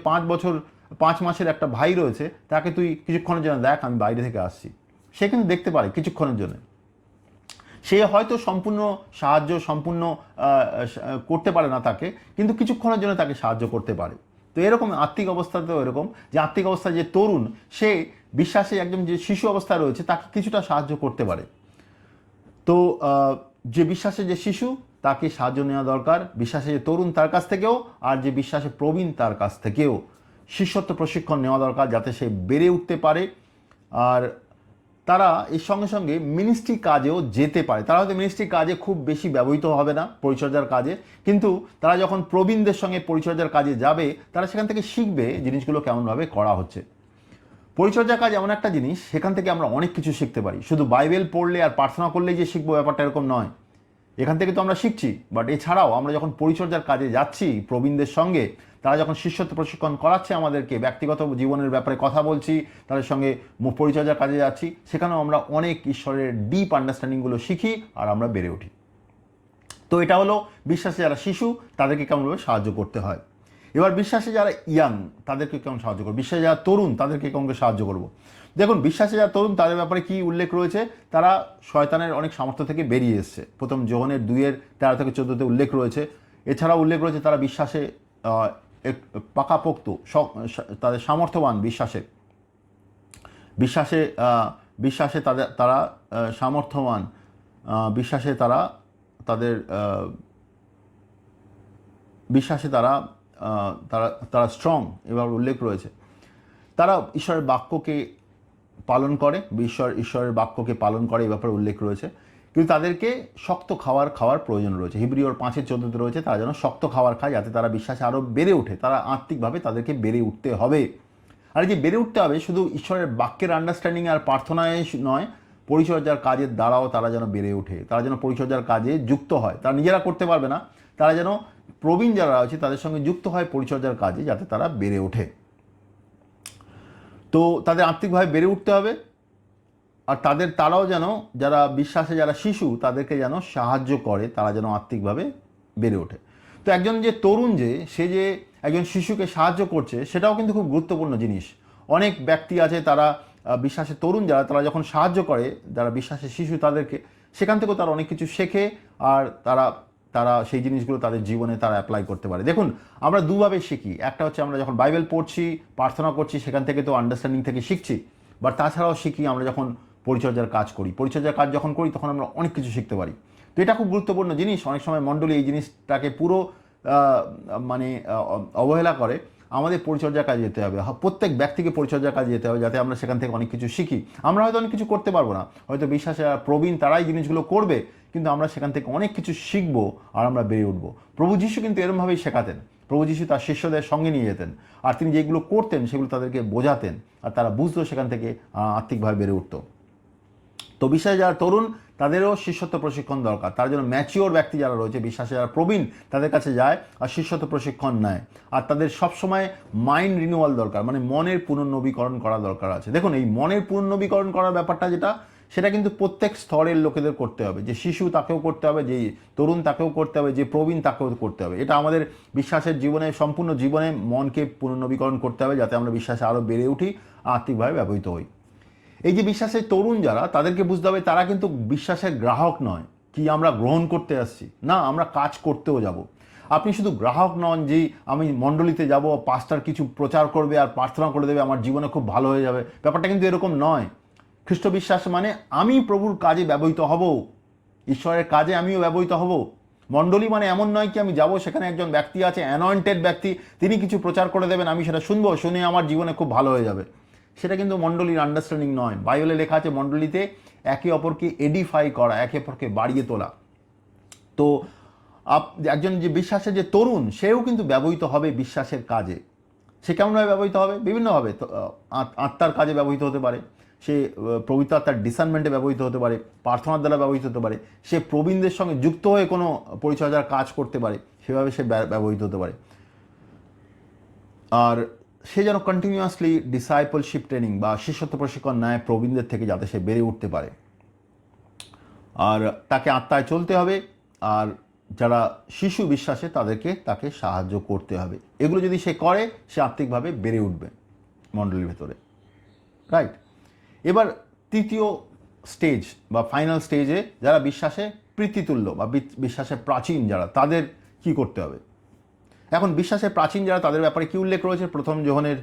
5 মাসের একটা ভাই রয়েছে, তাকে তুই কিছুক্ষণের জন্য দেখ, আমি বাইরে থেকে আসছি। সে কিন্তু দেখতে পারে কিছুক্ষণের জন্য। সে হয়তো সম্পূর্ণ সাহায্য করতে পারে না তাকে, কিন্তু কিছুক্ষণের জন্য তাকে সাহায্য করতে পারে। তো এরকম আত্মিক অবস্থাতেও এরকম, যে আত্মিক অবস্থায় যে তরুণ, সে বিশ্বাসে একদম যে শিশু অবস্থায় রয়েছে তাকে কিছুটা সাহায্য করতে পারে। তো যে বিশ্বাসে যে শিশু, তাকে সাহায্য নেওয়া দরকার, বিশ্বাসে যে তরুণ তার কাছ থেকেও, আর যে বিশ্বাসে প্রবীণ তার কাছ থেকেও শিষ্যত্ব প্রশিক্ষণ নেওয়া দরকার, যাতে সে বেড়ে উঠতে পারে। আর তারা এর সঙ্গে সঙ্গে মিনিস্ট্রি কাজেও যেতে পারে। তারা হয়তো মিনিস্ট্রি কাজে খুব বেশি ব্যবহৃত হবে না পরিচর্যার কাজে, কিন্তু তারা যখন প্রবীণদের সঙ্গে পরিচর্যার কাজে যাবে তারা সেখান থেকে শিখবে জিনিসগুলো কেমনভাবে করা হচ্ছে। পরিচর্যা কাজ এমন একটা জিনিস, সেখান থেকে আমরা অনেক কিছু শিখতে পারি। শুধু বাইবেল পড়লে আর প্রার্থনা করলেই যে শিখবো ব্যাপারটা এরকম নয়। এখান থেকে তো আমরা শিখছি, বাট এছাড়াও আমরা যখন পরিচর্যার কাজে যাচ্ছি প্রবীণদের সঙ্গে, তারা যখন শিষ্যত্ব প্রশিক্ষণ করাচ্ছে আমাদেরকে, ব্যক্তিগত জীবনের ব্যাপারে কথা বলছি, তাদের সঙ্গে পরিচর্যার কাজে যাচ্ছি, সেখানেও আমরা অনেক ঈশ্বরের ডিপ আন্ডারস্ট্যান্ডিংগুলো শিখি আর আমরা বেড়ে উঠি। তো এটা হলো বিশ্বাসে যারা শিশু তাদেরকে কেমনভাবে সাহায্য করতে হয়। এবার বিশ্বাসে যারা ইয়াং তাদেরকে কেমন সাহায্য করবো, বিশ্বাসে যারা তরুণ তাদেরকে কেমন করে সাহায্য করবো। দেখুন, বিশ্বাসে যারা তরুণ তাদের ব্যাপারে কি উল্লেখ রয়েছে, তারা শয়তানের অনেক সামর্থ্য থেকে বেরিয়ে এসছে। প্রথম যোহনের 2:13 থেকে 14 উল্লেখ রয়েছে। এছাড়াও উল্লেখ রয়েছে তারা বিশ্বাসে পাকাপোক্ত, তাদের সামর্থ্যবান বিশ্বাসে বিশ্বাসে বিশ্বাসে তারা সামর্থ্যবান, বিশ্বাসে তারা তাদের বিশ্বাসে তারা তারা তারা স্ট্রং, এবার উল্লেখ রয়েছে। তারা ঈশ্বরের বাক্যকে পালন করে, ঈশ্বরের বাক্যকে পালন করে, এই ব্যাপারে উল্লেখ রয়েছে। কিন্তু তাদেরকে শক্ত খাওয়ার প্রয়োজন রয়েছে। হিব্রিয়র 5:14 রয়েছে তারা যেন শক্ত খাবার খায় যাতে তারা বিশ্বাসে আরও বেড়ে ওঠে। তারা আত্মিকভাবে তাদেরকে বেড়ে উঠতে হবে। আর এই যে বেড়ে উঠতে হবে শুধু ঈশ্বরের বাক্যের আন্ডারস্ট্যান্ডিং আর প্রার্থনায় নয়, পরিচর্যার কাজের দ্বারাও তারা যেন বেড়ে ওঠে। তারা যেন পরিচর্যার কাজে যুক্ত হয়। তারা নিজেরা করতে পারবে না, তারা যেন প্রবীণ যারা আছে তাদের সঙ্গে যুক্ত হয় পরিচর্যার কাজে, যাতে তারা বেড়ে ওঠে। তো তাদের আত্মিকভাবে বেড়ে উঠতে হবে। আর তারাও যেন, যারা বিশ্বাসে যারা শিশু তাদেরকে যেন সাহায্য করে, তারা যেন আত্মিকভাবে বেড়ে ওঠে। তো একজন যে তরুণ, সে যে একজন শিশুকে সাহায্য করছে, সেটাও কিন্তু খুব গুরুত্বপূর্ণ জিনিস। অনেক ব্যক্তি আছে তারা বিশ্বাসের তরুণ তারা যখন সাহায্য করে যারা বিশ্বাসের শিশু তাদেরকে, সেখান থেকেও তারা অনেক কিছু শেখে আর তারা সেই জিনিসগুলো তাদের জীবনে তারা অ্যাপ্লাই করতে পারে। দেখুন, আমরা দুভাবে শিখি। একটা হচ্ছে আমরা যখন বাইবেল পড়ছি, প্রার্থনা করছি, সেখান থেকে তো আন্ডারস্ট্যান্ডিং থেকে শিখছি, বাট তাছাড়াও শিখি আমরা যখন পরিচর্যার কাজ করি। পরিচর্যার কাজ যখন করি তখন আমরা অনেক কিছু শিখতে পারি। তো এটা খুব গুরুত্বপূর্ণ জিনিস। অনেক সময় মণ্ডলী এই জিনিসটাকে পুরো অবহেলা করে। আমাদের পরিচর্যার কাজে যেতে হবে, প্রত্যেক ব্যক্তিকে পরিচর্যার কাজে যেতে হবে, যাতে আমরা সেখান থেকে অনেক কিছু শিখি। আমরা হয়তো অনেক কিছু করতে পারবো না, হয়তো বিশ্বাসে প্রবীণ তারাই জিনিসগুলো করবে, কিন্তু আমরা সেখান থেকে অনেক কিছু শিখবো আর আমরা বেড়ে উঠবো। প্রভু যীশু কিন্তু এরমভাবেই শেখাতেন। প্রভু যীশু তার শিষ্যদের সঙ্গে নিয়ে যেতেন, আর তিনি যেগুলো করতেন সেগুলো তাদেরকে বোঝাতেন, আর তারা বুঝতো, সেখান থেকে আত্মিকভাবে বেড়ে উঠতো। তো বিশ্বাসে যারা তরুণ তাদেরও শিষ্যত্ব প্রশিক্ষণ দরকার। তার জন্য ম্যাচিওর ব্যক্তি যারা রয়েছে, বিশ্বাসে যারা প্রবীণ, তাদের কাছে যায় আর শিষ্যত্ব প্রশিক্ষণ নেয়। আর তাদের সবসময় মাইন্ড রিনিউয়াল দরকার, মানে মনের পুনর্নবীকরণ করা দরকার আছে। দেখুন, এই মনের পুনর্নবীকরণ করার ব্যাপারটা সেটা কিন্তু প্রত্যেক স্তরের লোকেদের করতে হবে। যে শিশু তাকেও করতে হবে, যে তরুণ তাকেও করতে হবে, যে প্রবীণ তাকেও করতে হবে। এটা আমাদের বিশ্বাসের জীবনে, সম্পূর্ণ জীবনে মনকে পুনর্নবীকরণ করতে হবে, যাতে আমরা বিশ্বাসে আরও বেড়ে উঠি, আত্মিকভাবে ব্যবহৃত হই। এই যে বিশ্বাসের তরুণ যারা, তাদেরকে বুঝতে হবে তারা কিন্তু বিশ্বাসের গ্রাহক নয়, কি আমরা গ্রহণ করতে আসছি, না, আমরা কাজ করতেও যাব। আপনি শুধু গ্রাহক নন যে আমি মণ্ডলীতে যাব, পাস্টার কিছু প্রচার করবে আর প্রার্থনা করে দেবে, আমার জীবনে খুব ভালো হয়ে যাবে। ব্যাপারটা কিন্তু এরকম নয়। খ্রিস্ট বিশ্বাস মানে আমি প্রভুর কাজে ব্যবহৃত হব, ঈশ্বরের কাজে আমিও ব্যবহৃত হব। মণ্ডলী মানে এমন নয় কি আমি যাব, সেখানে একজন ব্যক্তি আছে, অ্যানয়েন্টেড ব্যক্তি, তিনি কিছু প্রচার করে দেবেন, আমি সেটা শুনবো, শুনে আমার জীবনে খুব ভালো হয়ে যাবে। সেটা কিন্তু মণ্ডলীর আন্ডারস্ট্যান্ডিং নয়। বাইবেলে লেখা আছে মণ্ডলীতে একে অপরকে এডিফাই করা, একে অপরকে বাড়িয়ে তোলা। তো একজন যে বিশ্বাসের যে তরুণ, সেও কিন্তু ব্যবহৃত হবে বিশ্বাসের কাজে। সে কেমনভাবে ব্যবহৃত হবে? বিভিন্নভাবে। আত্মার কাজে ব্যবহৃত হতে পারে, সে পবিত্র আত্মার ডিসার্নমেন্টে ব্যবহৃত হতে পারে, প্রার্থনার দ্বারা ব্যবহৃত হতে পারে, সে প্রবীণদের সঙ্গে যুক্ত হয়ে কোনো পরিচর্যার কাজ করতে পারে, সেভাবে সে ব্যবহৃত হতে পারে। আর সে যেন কন্টিনিউয়াসলি ডিসাইপলশিপ ট্রেনিং বা শিষ্যত্ব প্রশিক্ষণ নেয় প্রবীণদের থেকে, যাতে সে বেড়ে উঠতে পারে। আর তাকে আত্মায় চলতে হবে, আর যারা শিশু বিশ্বাসে তাকে সাহায্য করতে হবে। এগুলো যদি সে করে, সে আত্মিকভাবে বেড়ে উঠবে মণ্ডলীর ভেতরে, রাইট? এবার তৃতীয় স্টেজ বা ফাইনাল স্টেজে যারা বিশ্বাসে প্রীতিতুল্য বা বিশ্বাসে প্রাচীন যারা, তাদের কি করতে হবে? এখন বিশ্বাসের প্রাচীন যারা, তাদের ব্যাপারে কি উল্লেখ রয়েছে? প্রথম যোহনের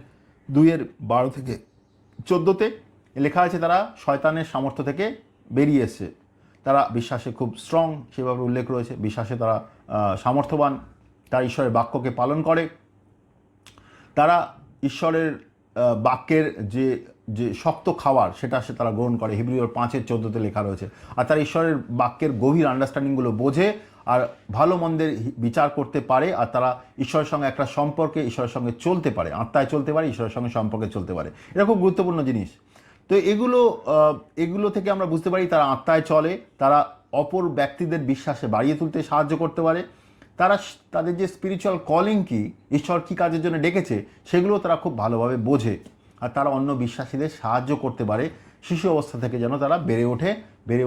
2:12 থেকে 14 লেখা আছে তারা শয়তানের সামর্থ্য থেকে বেরিয়ে এসছে। তারা বিশ্বাসে খুব স্ট্রং, সেভাবে উল্লেখ রয়েছে। বিশ্বাসে তারা সামর্থ্যবান, তারা ঈশ্বরের বাক্যকে পালন করে, তারা ঈশ্বরের বাক্যের যে যে শক্ত খাবার সেটা তারা গ্রহণ করে, হিব্রুর 5:14 লেখা রয়েছে। আর তারা ঈশ্বরের বাক্যের গভীর আন্ডারস্ট্যান্ডিংগুলো বোঝে আর ভালো মন্দের বিচার করতে পারে, আর তারা ঈশ্বরের সঙ্গে একটা সম্পর্কে ঈশ্বরের সঙ্গে চলতে পারে, আত্মায় চলতে পারে, ঈশ্বরের সঙ্গে সম্পর্কে চলতে পারে। এটা খুব গুরুত্বপূর্ণ জিনিস। তো এগুলো থেকে আমরা বুঝতে পারি তারা আত্মায় চলে, তারা অপর ব্যক্তিদের বিশ্বাসে বাড়িয়ে তুলতে সাহায্য করতে পারে, তারা তাদের যে স্পিরিচুয়াল কলিং কি, ঈশ্বর কী কাজের জন্য ডেকেছে, সেগুলো তারা খুব ভালোভাবে বোঝে। আর তারা অন্য বিশ্বাসীদের সাহায্য করতে পারে শিশু অবস্থা থেকে যেন তারা বেড়ে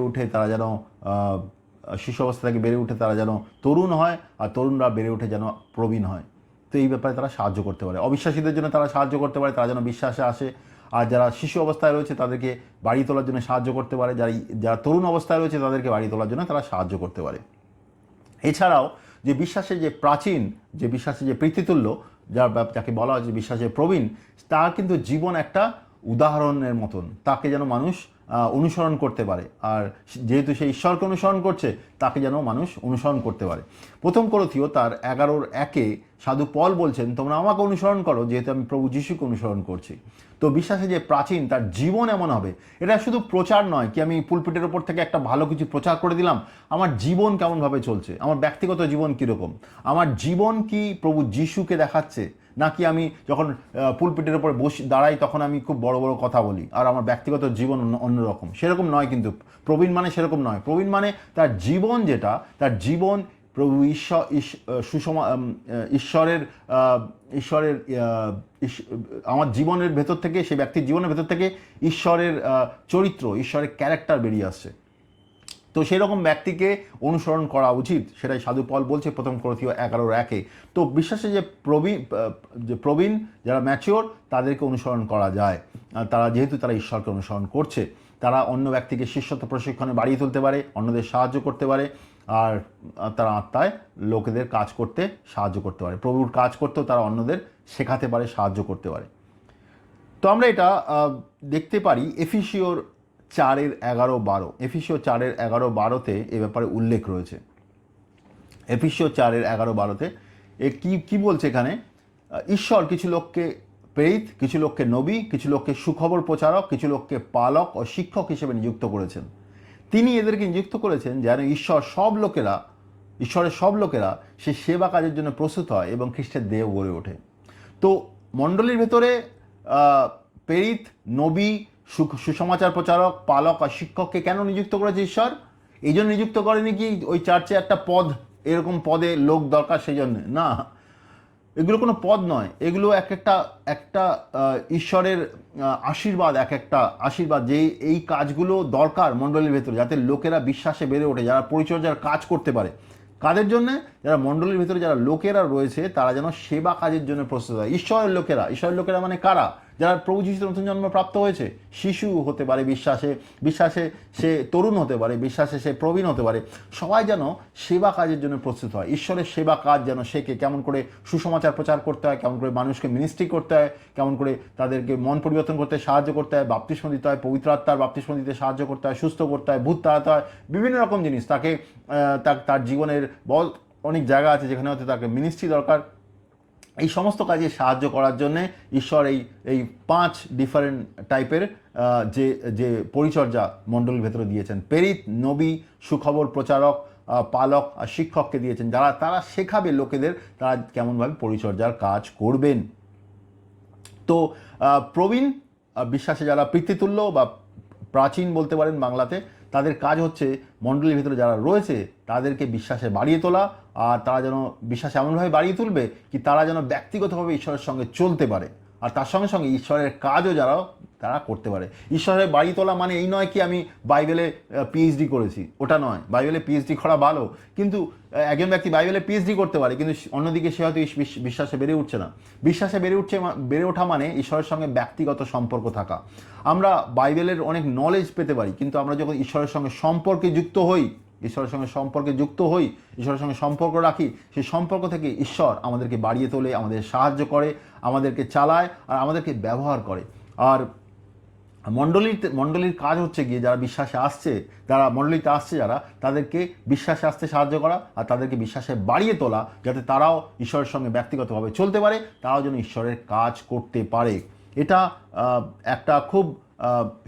ওঠে তারা যেন শিশু অবস্থা থেকে বেড়ে উঠে তারা যেন তরুণ হয়, আর তরুণরা বেড়ে উঠে যেন প্রবীণ হয়। তো এই ব্যাপারে তারা সাহায্য করতে পারে। অবিশ্বাসীদের জন্য তারা সাহায্য করতে পারে, তারা যেন বিশ্বাসে আসে। আর যারা শিশু অবস্থায় রয়েছে তাদেরকে বাড়ি তোলার জন্য সাহায্য করতে পারে, যারা তরুণ অবস্থায় রয়েছে তাদেরকে বাড়ি তোলার জন্য তারা সাহায্য করতে পারে। এছাড়াও যে বিশ্বাসের যে প্রাচীন, যে বিশ্বাসের যে পিতৃতুল্য, যাকে বলা হয় যে বিশ্বাসের প্রবীণ, তার কিন্তু জীবন একটা উদাহরণের মতন, তাকে যেন মানুষ অনুসরণ করতে পারে। আর যেহেতু সে ঈশ্বরকে অনুসরণ করছে, তাকে যেন মানুষ অনুসরণ করতে পারে। প্রথম করন্থীয় তার 11:1 সাধু পল বলছেন, তোমরা আমাকে অনুসরণ করো যেহেতু আমি প্রভু যিশুকে অনুসরণ করছি। তো বিশ্বাসে যে প্রাচীন, তার জীবন এমন হবে। এটা শুধু প্রচার নয় কি আমি পুলপিটের ওপর থেকে একটা ভালো কিছু প্রচার করে দিলাম, আমার জীবন কেমনভাবে চলছে, আমার ব্যক্তিগত জীবন কীরকম, আমার জীবন কি প্রভু যিশুকে দেখাচ্ছে, নাকি আমি যখন পুলপিটের ওপরে দাঁড়াই তখন আমি খুব বড় বড় কথা বলি আর আমার ব্যক্তিগত জীবন অন্যরকম। সেরকম নয়, কিন্তু প্রবীণ মানে সেরকম নয়। প্রবীণ মানে তার জীবন, যেটা তার জীবন প্রভু ঈশ্বরের আমার জীবনের ভেতর থেকে, সেই ব্যক্তির জীবনের ভেতর থেকে ঈশ্বরের চরিত্র, ঈশ্বরের ক্যারেক্টার বেরিয়ে আসছে। তো সেরকম ব্যক্তিকে অনুসরণ করা উচিত, সেটাই সাধু পল বলছে প্রথম করন্থীয় 11:1। তো বিশ্বাসে যে প্রবীণ যারা ম্যাচিওর, তাদেরকে অনুসরণ করা যায়। তারা যেহেতু তারা ঈশ্বরকে অনুসরণ করছে, তারা অন্য ব্যক্তিকে শিষ্যত্ব প্রশিক্ষণে বাড়িয়ে তুলতে পারে, অন্যদের সাহায্য করতে পারে, আর তারা আত্মায় লোকেদের কাজ করতে সাহায্য করতে পারে, প্রভুর কাজ করতেও তারা অন্যদের শেখাতে পারে, সাহায্য করতে পারে। তো আমরা এটা দেখতে পারি এফিসীয়র 4:11-12। এফিসীয় 4:11-12-তে এ ব্যাপারে উল্লেখ রয়েছে। এফিসীয় 4:11-12-তে কি বলছে এখানে? ঈশ্বর কিছু লোককে প্রেরিত, কিছু লোককে নবী, কিছু লোককে সুখবর প্রচারক, কিছু লোককে পালক ও শিক্ষক হিসেবে নিযুক্ত করেছেন। তিনি এদেরকে নিযুক্ত করেছেন যেন ঈশ্বরের সব লোকেরা সে সেবা কাজের জন্য প্রস্তুত হয় এবং খ্রিস্টের দেহ গড়ে ওঠে। তো মণ্ডলীর ভেতরে প্রেরিত, নবী, সুসমাচার প্রচারক, পালক আর শিক্ষককে কেন নিযুক্ত করেছে ঈশ্বর? এই জন্য নিযুক্ত করেনি কি ওই চার্চে একটা পদ, এরকম পদে লোক দরকার সেই জন্য না। এগুলো কোনো পদ নয়, এগুলো একটা ঈশ্বরের আশীর্বাদ, একটা আশীর্বাদ যে এই কাজগুলো দরকার মণ্ডলীর ভেতরে, যাতে লোকেরা বিশ্বাসে বেড়ে ওঠে, যারা পরিচর্যার কাজ করতে পারে। কাদের জন্যে? যারা মণ্ডলীর ভেতরে যারা লোকেরা রয়েছে, তারা যেন সেবা কাজের জন্য প্রস্তুত হয়। ঈশ্বরের লোকেরা মানে কারা? যারা প্রভু যিশু নতুন জন্ম প্রাপ্ত হয়েছে। শিশু হতে পারে বিশ্বাসে সে তরুণ হতে পারে, বিশ্বাসে সে প্রবীণ হতে পারে। সবাই যেন সেবা কাজের জন্য প্রস্তুত হয়, ঈশ্বরের সেবা কাজ যেন শেখে, কেমন করে সুসমাচার প্রচার করতে হয়, কেমন করে মানুষকে মিনিস্ট্রি করতে হয়, কেমন করে তাদেরকে মন পরিবর্তন করতে সাহায্য করতে হয়, বাপ্তিস্ম দিতে হয়, পবিত্র আত্মার বাপ্তিস্ম দিতে সাহায্য করতে হয়, সুস্থ করতে হয়, ভূত তাড়াতে হয়, বিভিন্ন রকম জিনিস। তার জীবনের অনেক জায়গা আছে যেখানে হয়তো তাকে মিনিস্ট্রি দরকার। এই সমস্ত কাজে সাহায্য করার জন্যে ঈশ্বর এই 5 ডিফারেন্ট টাইপের যে পরিচর্যা মণ্ডলীর ভেতরে দিয়েছেন। প্রেরিত, নবী, সুখবর প্রচারক, পালক আর শিক্ষককে দিয়েছেন, তারা শেখাবে লোকেদের তারা কেমনভাবে পরিচর্যার কাজ করবেন। তো প্রবীণ বিশ্বাসে যারা পিতৃতুল্য বা প্রাচীন বলতে পারেন বাংলাতে, তাদের কাজ হচ্ছে মণ্ডলীর ভিতরে যারা রয়েছে তাদেরকে বিশ্বাসে বাড়িয়ে তোলা, আর তারা যেন বিশ্বাসে এমনভাবে বাড়িয়ে তুলবে কি তারা যেন ব্যক্তিগতভাবে ঈশ্বরের সঙ্গে চলতে পারে, আর তার সঙ্গে সঙ্গে ঈশ্বরের কাজও তারা করতে পারে। ঈশ্বরের বাড়ি তোলা মানে এই নয় কি আমি বাইবেলে পিএইচডি করেছি, ওটা নয়। বাইবেলে পিএইচডি করা ভালো, কিন্তু একজন ব্যক্তি বাইবেলে পিএইচডি করতে পারে, কিন্তু অন্যদিকে সে হয়তো বিশ্বাসে বেড়ে উঠছে না। বিশ্বাসে বেড়ে ওঠা মানে ঈশ্বরের সঙ্গে ব্যক্তিগত সম্পর্ক থাকা। আমরা বাইবেলের অনেক নলেজ পেতে পারি, কিন্তু আমরা যখন ঈশ্বরের সঙ্গে সম্পর্কে যুক্ত হই, ঈশ্বরের সঙ্গে সম্পর্ক রাখি, সেই সম্পর্ক থেকে ঈশ্বর আমাদেরকে বাড়িয়ে তোলে, আমাদের সাহায্য করে, আমাদেরকে চালায় আর আমাদেরকে ব্যবহার করে। আর মণ্ডলীর কাজ হচ্ছে গিয়ে যারা বিশ্বাসে আসছে, যারা মণ্ডলীতে আসছে, তাদেরকে বিশ্বাসে আসতে সাহায্য করা আর তাদেরকে বিশ্বাসে বাড়িয়ে তোলা, যাতে তারাও ঈশ্বরের সঙ্গে ব্যক্তিগতভাবে চলতে পারে, তারাও যেন ঈশ্বরের কাজ করতে পারে। এটা একটা খুব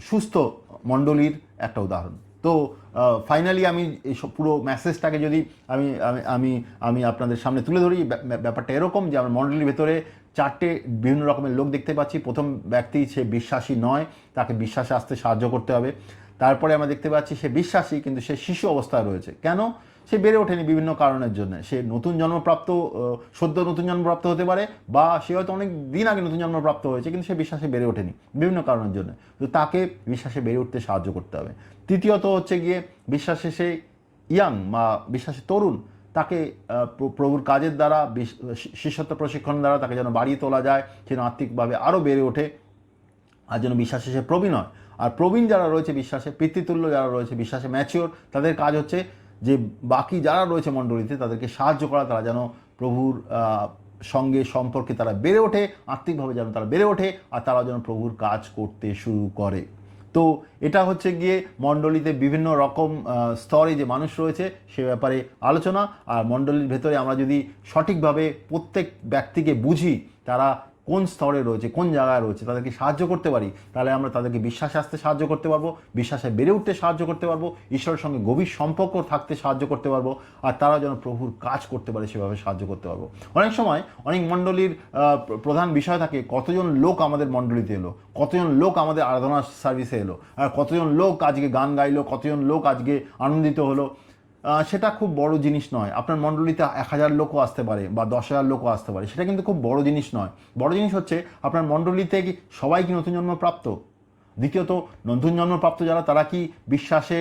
সুস্থ মণ্ডলীর একটা উদাহরণ। তো ফাইনালি আমি এই পুরো মেসেজটাকে যদি আমি আমি আমি আমি আপনাদের সামনে তুলে ধরি, ব্যাপারটা এরকম যে আমরা মণ্ডলীর ভেতরে চারটে বিভিন্ন রকমের লোক দেখতে পাচ্ছি। প্রথম ব্যক্তি, সে বিশ্বাসী নয়, তাকে বিশ্বাসে আসতে সাহায্য করতে হবে। তারপরে আমরা দেখতে পাচ্ছি সে বিশ্বাসী কিন্তু সে শিশু অবস্থায় রয়েছে। কেন? সে বেড়ে ওঠেনি বিভিন্ন কারণের জন্য। সে নতুন জন্মপ্রাপ্ত, সদ্য নতুন জন্মপ্রাপ্ত হতে পারে, বা সে হয়তো অনেক দিন আগে নতুন জন্মপ্রাপ্ত হয়েছে কিন্তু সে বিশ্বাসে বেড়ে ওঠেনি বিভিন্ন কারণের জন্য। তো তাকে বিশ্বাসে বেড়ে উঠতে সাহায্য করতে হবে। তৃতীয়ত হচ্ছে গিয়ে বিশ্বাসে সে ইয়াং বা বিশ্বাসে তরুণ, তাকে প্রভুর কাজের দ্বারা, শিষ্যত্ব প্রশিক্ষণ দ্বারা তাকে যেন বাড়িয়ে তোলা যায়, যেন আত্মিকভাবে আরও বেড়ে ওঠে, আর যেন বিশ্বাসে সে প্রবীণ হয়। আর প্রবীণ যারা রয়েছে বিশ্বাসে, পিতৃতুল্য যারা রয়েছে বিশ্বাসে ম্যাচিওর, তাদের কাজ হচ্ছে যে বাকি যারা রয়েছে মণ্ডলীতে তাদেরকে সাহায্য করা, তারা যেন প্রভুর সঙ্গে সম্পর্কে তারা বেড়ে ওঠে, আত্মিকভাবে যেন তারা বেড়ে ওঠে, আর তারা যেন প্রভুর কাজ করতে শুরু করে। তো এটা হচ্ছে গিয়ে মণ্ডলীতে বিভিন্ন রকম স্তরে যে মানুষ রয়েছে সে ব্যাপারে আলোচনা। আর মণ্ডলীর ভেতরে আমরা যদি সঠিকভাবে প্রত্যেক ব্যক্তিকে বুঝি তারা কোন স্তরে রয়েছে, কোন জায়গায় রয়েছে, তাদেরকে সাহায্য করতে পারি, তাহলে আমরা তাদেরকে বিশ্বাসে আসতে সাহায্য করতে পারবো, বিশ্বাসে বেড়ে উঠতে সাহায্য করতে পারবো, ঈশ্বরের সঙ্গে গভীর সম্পর্ক থাকতে সাহায্য করতে পারবো, আর তারা যেন প্রভুর কাজ করতে পারে সেভাবে সাহায্য করতে পারবো। অনেক সময় অনেক মণ্ডলীর প্রধান বিষয় থাকে কতজন লোক আমাদের মণ্ডলীতে এলো, কতজন লোক আমাদের আরাধনা সার্ভিসে এলো, আর কতজন লোক আজকে গান গাইলো, কতজন লোক আজকে আনন্দিত হলো। সেটা খুব বড় জিনিস নয়। আপনার মণ্ডলীতে 1000 লোকও আসতে পারে বা 10,000 লোকও আসতে পারে, সেটা কিন্তু খুব বড় জিনিস নয়। বড় জিনিস হচ্ছে আপনার মণ্ডলীতে কি সবাই কি নতুন জন্মপ্রাপ্ত? দ্বিতীয়ত, নতুন জন্মপ্রাপ্ত যারা, তারা কি বিশ্বাসে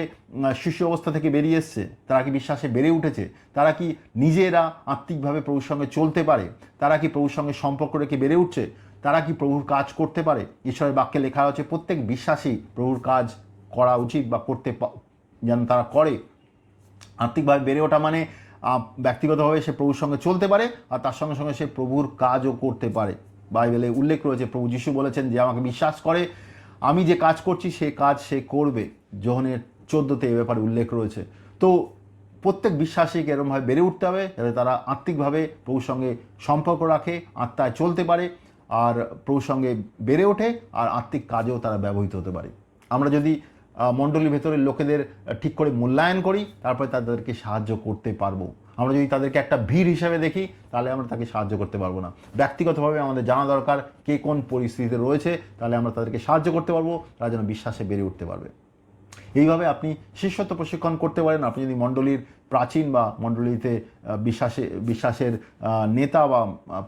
শিশু অবস্থা থেকে বেরিয়ে এসছে? তারা কি বিশ্বাসে বেড়ে উঠেছে? তারা কি নিজেরা আত্মিকভাবে প্রভুর সঙ্গে চলতে পারে? তারা কি প্রভুর সঙ্গে সম্পর্ক রেখে বেড়ে উঠছে? তারা কি প্রভুর কাজ করতে পারে? ঈশ্বরের বাক্যে লেখা হচ্ছে প্রত্যেক বিশ্বাসী প্রভুর কাজ করা উচিত বা করতে যেন তারা করে। আত্মিকভাবে বেড়ে ওঠা মানে ব্যক্তিগতভাবে সে প্রভুর সঙ্গে চলতে পারে, আর তার সঙ্গে সঙ্গে সে প্রভুর কাজও করতে পারে। বাইবেলে উল্লেখ রয়েছে, প্রভু যিশু বলেছেন যে আমাকে বিশ্বাস করে, আমি যে কাজ করছি সে কাজ সে করবে। যোহনের 14তে এ ব্যাপারে উল্লেখ রয়েছে। তো প্রত্যেক বিশ্বাসীকে এরকমভাবে বেড়ে উঠতে হবে যাতে তারা আত্মিকভাবে প্রভুর সঙ্গে সম্পর্ক রাখে, আত্মায় চলতে পারে, আর প্রভুর সঙ্গে বেড়ে ওঠে, আর আত্মিক কাজেও তারা ব্যবহৃত হতে পারে। আমরা যদি মণ্ডলীর ভেতরের লোকেদের ঠিক করে মূল্যায়ন করি, তারপরে তাদেরকে সাহায্য করতে পারবো। আমরা যদি তাদেরকে একটা ভিড় হিসেবে দেখি, তাহলে আমরা তাকে সাহায্য করতে পারবো না। ব্যক্তিগতভাবে আমাদের জানা দরকার কে কোন পরিস্থিতিতে রয়েছে, তাহলে আমরা তাদেরকে সাহায্য করতে পারবো, তারা যেন বিশ্বাসে বেড়ে উঠতে পারবে। এইভাবে আপনি শিষ্যত্ব প্রশিক্ষণ করতে পারেন। আপনি যদি মণ্ডলীর প্রাচীন বা মণ্ডলীতে বিশ্বাসের নেতা বা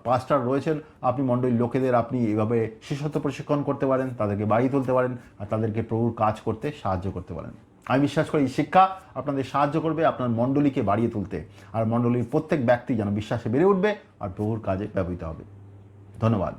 পাস্টার রয়েছেন, আপনি মণ্ডলীর লোকেদের আপনি এভাবে শিষ্যত্ব প্রশিক্ষণ করতে পারেন, তাদেরকে বাড়িয়ে তুলতে পারেন, আর তাদেরকে প্রভুর কাজ করতে সাহায্য করতে পারেন। আমি বিশ্বাস করি এই শিক্ষা আপনাদের সাহায্য করবে আপনার মণ্ডলীকে বাড়িয়ে তুলতে, আর মণ্ডলীর প্রত্যেক ব্যক্তি যেন বিশ্বাসে বেড়ে উঠবে আর প্রভুর কাজে ব্যবহৃত হবে। ধন্যবাদ।